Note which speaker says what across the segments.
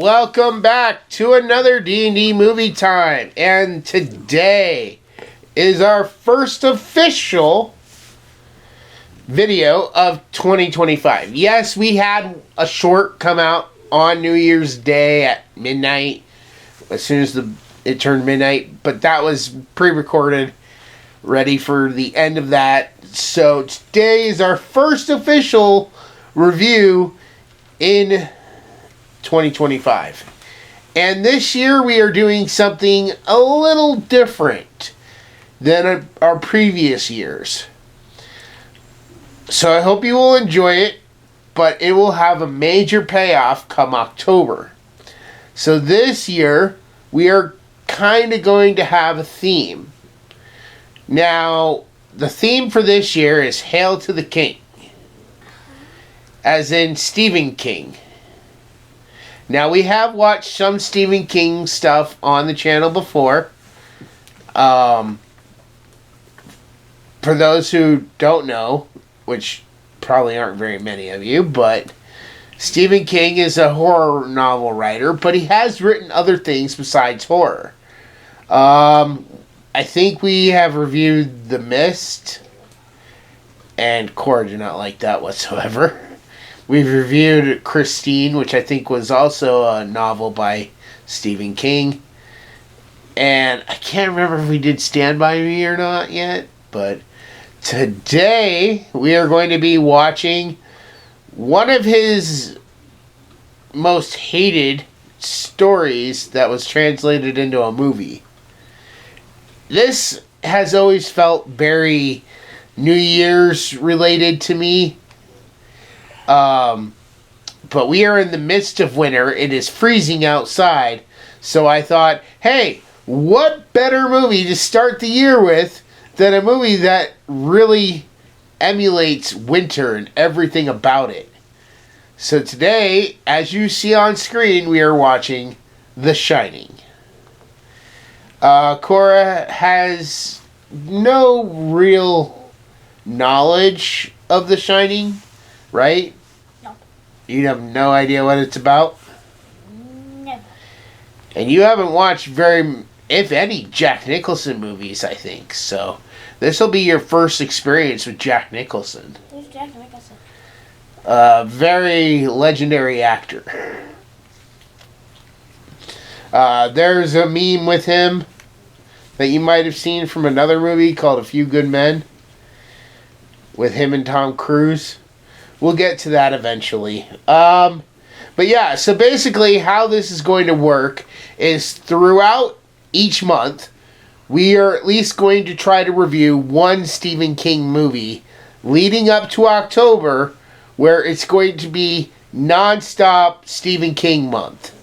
Speaker 1: welcome back to another D&D movie time. And today is our first official video of 2025. Yes, we had a short come out on New Year's Day at midnight, as soon as it turned midnight, but that was pre-recorded, ready for the end of that. So today is our first official review in 2025. And this year we are doing something a little different than our previous years. So I hope you will enjoy it, but it will have a major payoff come October. So this year we are kind of going to have a theme. Now, the theme for this year is Hail to the King, as in Stephen King. Now, we have watched some Stephen King stuff on the channel before. For those who don't know, which probably aren't very many of you, but Stephen King is a horror novel writer, but he has written other things besides horror. I think we have reviewed The Mist, and Cora did not like that whatsoever. We've reviewed Christine, which I think was also a novel by Stephen King. And I can't remember if we did Stand By Me or not yet, but today we are going to be watching one of his most hated stories that was translated into a movie. This has always felt very New Year's related to me. But we are in the midst of winter. It is freezing outside. So I thought, hey, what better movie to start the year with than a movie that really emulates winter and everything about it. So today, as you see on screen, we are watching The Shining. Cora has no real knowledge of The Shining, right?
Speaker 2: No.
Speaker 1: You have no idea what it's about?
Speaker 2: No.
Speaker 1: And you haven't watched very, if any, Jack Nicholson movies, I think. So this will be your first experience with Jack Nicholson.
Speaker 2: Who's Jack Nicholson?
Speaker 1: Very legendary actor. There's a meme with him that you might have seen from another movie called A Few Good Men with him and Tom Cruise. We'll get to that eventually. But yeah, so basically how this is going to work is throughout each month, we are at least going to try to review one Stephen King movie leading up to October, where it's going to be non-stop Stephen King month.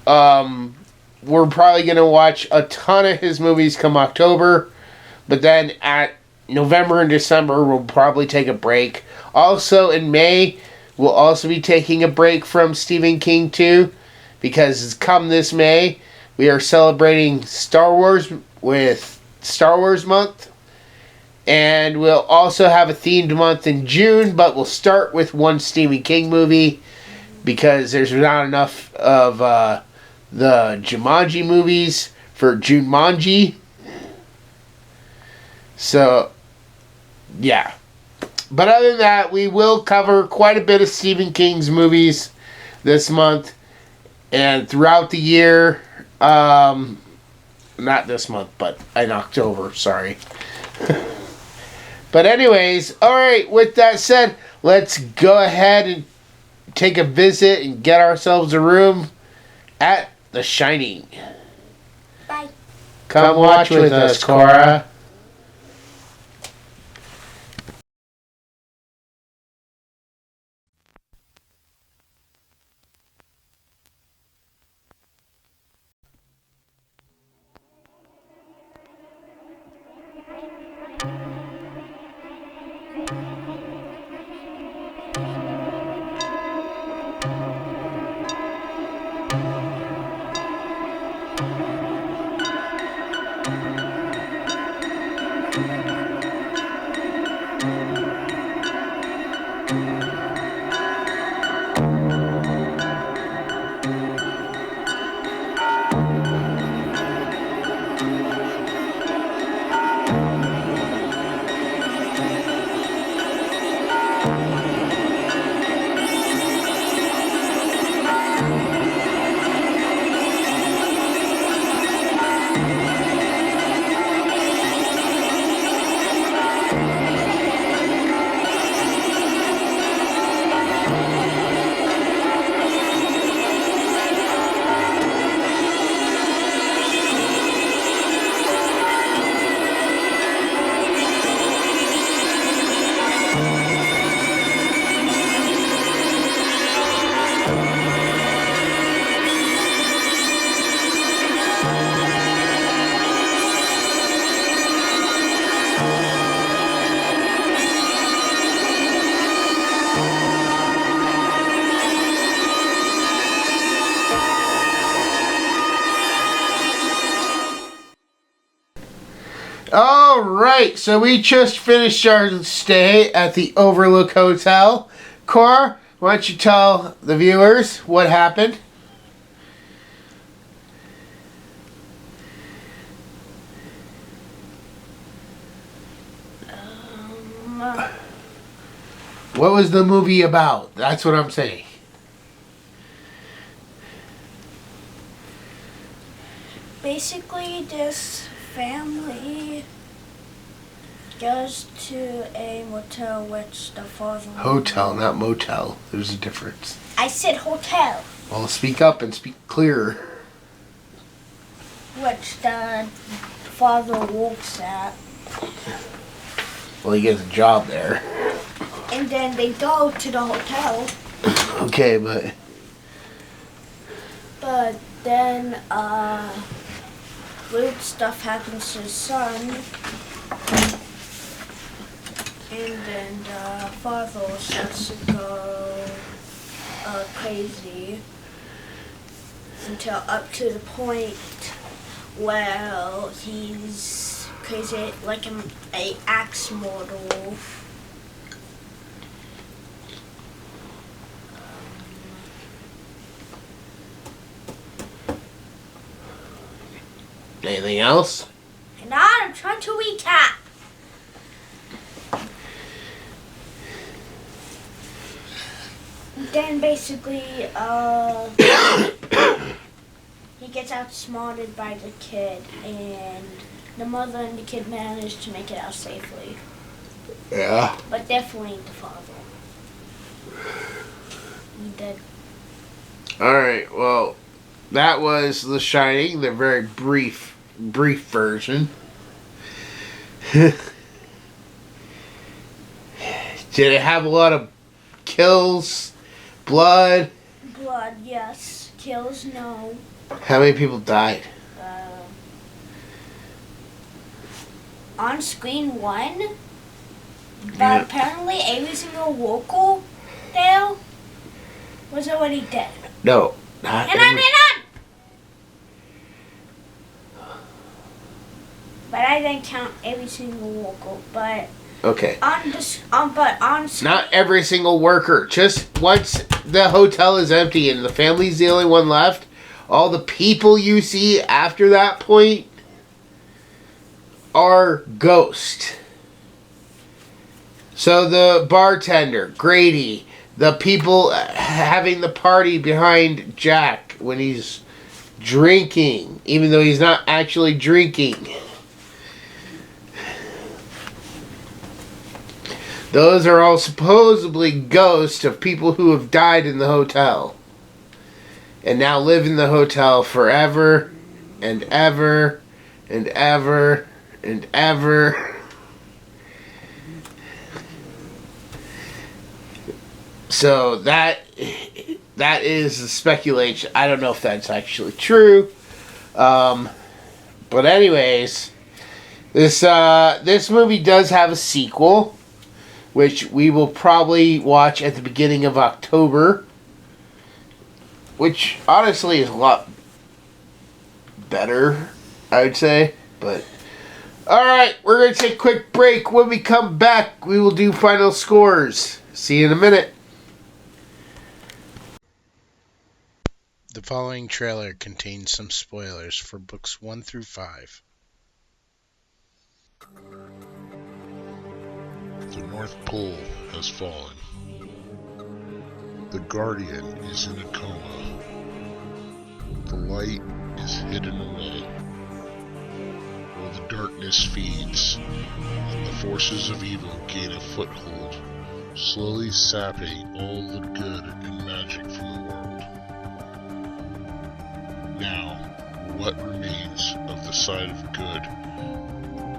Speaker 1: We're probably going to watch a ton of his movies come October, but then at November and December, we'll probably take a break. Also, in May, we'll also be taking a break from Stephen King too, because come this May, we are celebrating Star Wars with Star Wars Month, and we'll also have a themed month in June, but we'll start with one Stephen King movie, because there's not enough of the Jumanji movies for Jumanji. So, yeah. But other than that, we will cover quite a bit of Stephen King's movies this month and throughout the year. Not this month, but in October, sorry. But anyways, alright, with that said, let's go ahead and take a visit and get ourselves a room at The Shining.
Speaker 2: Bye.
Speaker 1: Come watch with us, Cora. All right, so we just finished our stay at the Overlook Hotel. Cora, why don't you tell the viewers what happened? What was the movie about? That's what I'm saying.
Speaker 2: Basically, this family goes to a motel which the father...
Speaker 1: Hotel, not motel. There's a difference.
Speaker 2: I said hotel.
Speaker 1: Well, speak up and speak clearer.
Speaker 2: Which the father works at.
Speaker 1: Well, he gets a job there.
Speaker 2: And then they go to the hotel.
Speaker 1: Okay, but...
Speaker 2: But then, weird stuff happens to his son. And then the father starts to go crazy. Until up to the point where he's crazy, like a axe model.
Speaker 1: Anything else?
Speaker 2: And now I'm trying to recap. Then basically, he gets outsmarted by the kid, and the mother and the kid manage to make it out safely.
Speaker 1: Yeah.
Speaker 2: But definitely the father. He did.
Speaker 1: Alright, well, that was The Shining, the very brief version. Did it have a lot of kills? Blood?
Speaker 2: Blood, yes. Kills, no.
Speaker 1: How many people died?
Speaker 2: On screen, one. But
Speaker 1: Yeah.
Speaker 2: apparently every single local there was already dead.
Speaker 1: No, not every...
Speaker 2: But I didn't count every single local. But
Speaker 1: Okay.
Speaker 2: on screen,
Speaker 1: Not every single worker. Just once the hotel is empty and the family's the only one left, all the people you see after that point are ghosts. So the bartender, Grady, the people having the party behind Jack when he's drinking, even though he's not actually drinking. Those are all supposedly ghosts of people who have died in the hotel. And now live in the hotel forever and ever and ever and ever. So that is the speculation. I don't know if that's actually true. But anyways, this movie does have a sequel, which we will probably watch at the beginning of October, which honestly is a lot better, I would say. But alright, we're going to take a quick break. When we come back, we will do final scores. See you in a minute.
Speaker 3: The following trailer contains some spoilers for books 1 through 5.
Speaker 4: The North Pole has fallen. The Guardian is in a coma. The light is hidden away. While the darkness feeds, and the forces of evil gain a foothold, slowly sapping all the good and magic from the world. Now, what remains of the side of good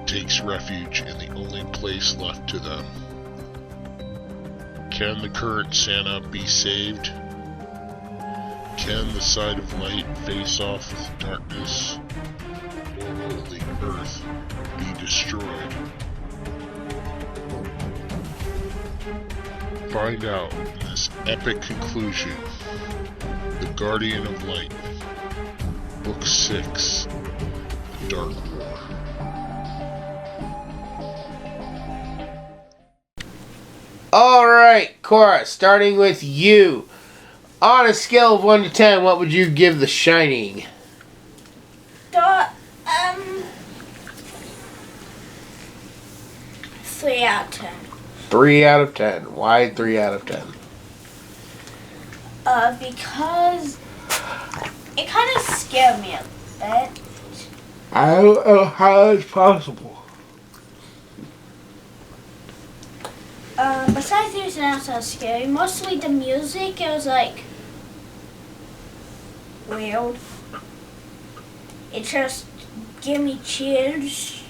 Speaker 4: takes refuge in the only place left to them. Can the current Santa be saved? Can the side of light face off with darkness? Or will the earth be destroyed? Find out in this epic conclusion, The Guardian of Light, Book 6, The Dark War.
Speaker 1: right, Cora, starting with you. On a scale of 1 to 10, what would you give The Shining?
Speaker 2: 3 out of 10.
Speaker 1: 3 out of 10. Why 3 out of 10?
Speaker 2: Because it kind of scared me a bit.
Speaker 1: I don't know how that's possible.
Speaker 2: Besides anything else that was scary, mostly the music, it was like weird. It just gave me chills.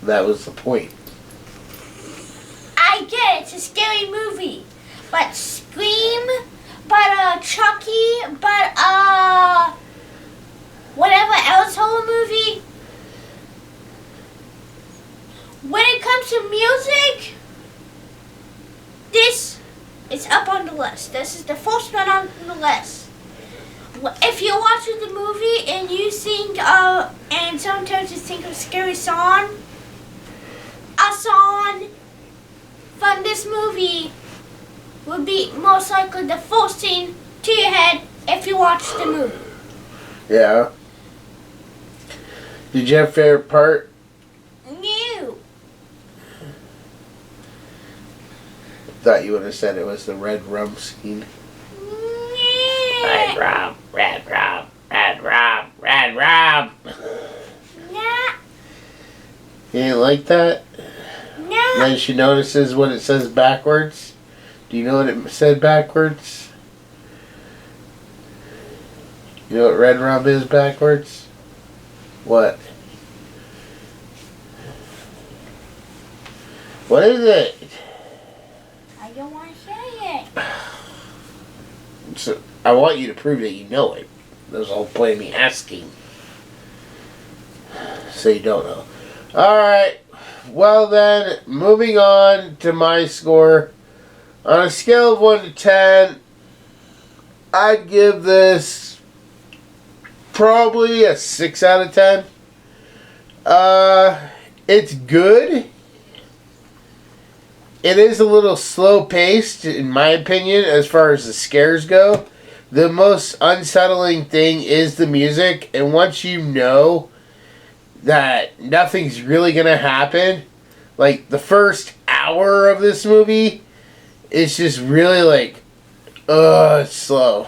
Speaker 1: That was the point.
Speaker 2: I get it, it's a scary movie. But Scream, but Chucky, but whatever else horror movie. When it comes to music, this is up on the list. This is the first one on the list. If you're watching the movie and you think, and sometimes you think of a scary song, a song from this movie would be most likely the first thing to your head if you watch the movie.
Speaker 1: Yeah. Did you have a favorite part?
Speaker 2: No.
Speaker 1: Thought you would have said it was the red rum scene. Red rum, red rum, red rum, red rum.
Speaker 2: Nah.
Speaker 1: You didn't like that?
Speaker 2: No.
Speaker 1: Then she notices what it says backwards. Do you know what it said backwards? You know what red rum is backwards? What? What is it?
Speaker 2: I don't want to say it.
Speaker 1: So, I want you to prove that you know it. That's the whole point of me asking. So you don't know. Alright. Well then, moving on to my score. On a scale of 1 to 10, I'd give this probably a 6 out of 10. It's good. It is a little slow paced, in my opinion, as far as the scares go. The most unsettling thing is the music, and once you know that nothing's really going to happen, like the first hour of this movie, it's just really like, it's slow.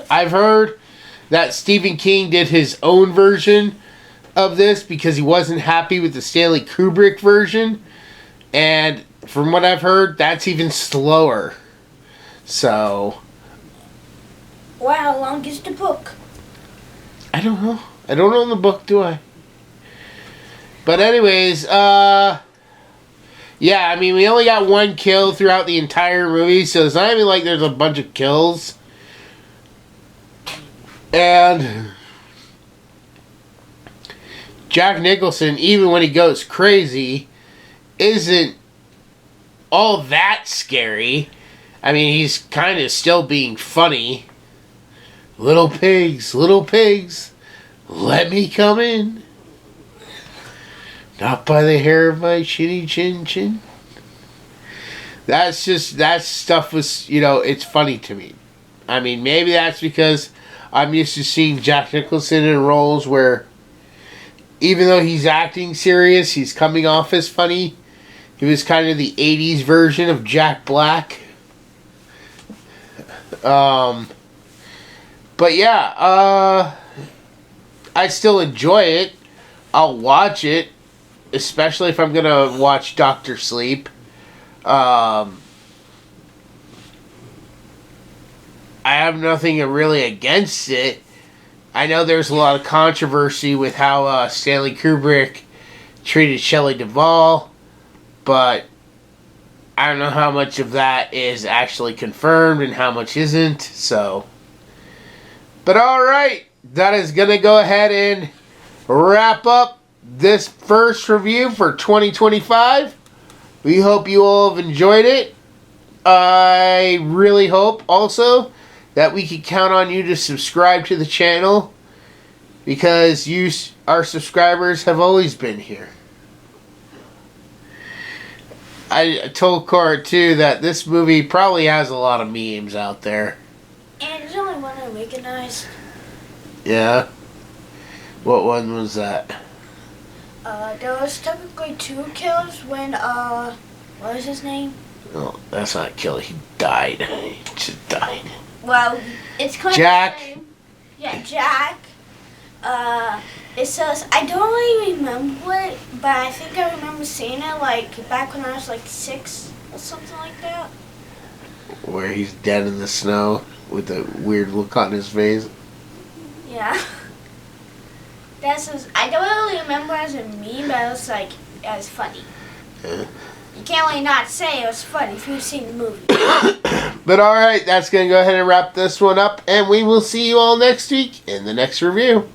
Speaker 1: I've heard that Stephen King did his own version of this because he wasn't happy with the Stanley Kubrick version, and from what I've heard, that's even slower. So,
Speaker 2: Well, how long is the book?
Speaker 1: I don't know. I don't know in the book, do I? But anyways, yeah, I mean, we only got one kill throughout the entire movie, so it's not even like there's a bunch of kills. And Jack Nicholson, even when he goes crazy, isn't all that scary. I mean, he's kind of still being funny. Little pigs, let me come in. Not by the hair of my chinny chin chin. That stuff was, it's funny to me. I mean, maybe that's because I'm used to seeing Jack Nicholson in roles where even though he's acting serious, he's coming off as funny. He was kind of the 80s version of Jack Black. But yeah, I still enjoy it. I'll watch it, especially if I'm gonna watch Dr. Sleep. I have nothing really against it. I know there's a lot of controversy with how Stanley Kubrick treated Shelley Duvall, but I don't know how much of that is actually confirmed and how much isn't, so. But alright, that is going to go ahead and wrap up this first review for 2025. We hope you all have enjoyed it. I really hope also that we can count on you to subscribe to the channel, because you, our subscribers, have always been here. I told Cora too that this movie probably has a lot of memes out there.
Speaker 2: And there's only one I recognized.
Speaker 1: Yeah. What one was that?
Speaker 2: There was technically 2 kills when, what was his name?
Speaker 1: Oh, that's not a killer. He died. He just died.
Speaker 2: Well, it's kind
Speaker 1: Jack.
Speaker 2: of the same. Yeah, Jack. It says, I don't really remember it, but I think I remember seeing it, like, back when I was, like, 6 or something like that.
Speaker 1: Where he's dead in the snow with a weird look on his face.
Speaker 2: Yeah. I don't really remember as a meme, but it was, like, it was funny.
Speaker 1: Yeah.
Speaker 2: You can't really not say it was funny if you've seen the movie.
Speaker 1: But alright, that's going to go ahead and wrap this one up, and we will see you all next week in the next review.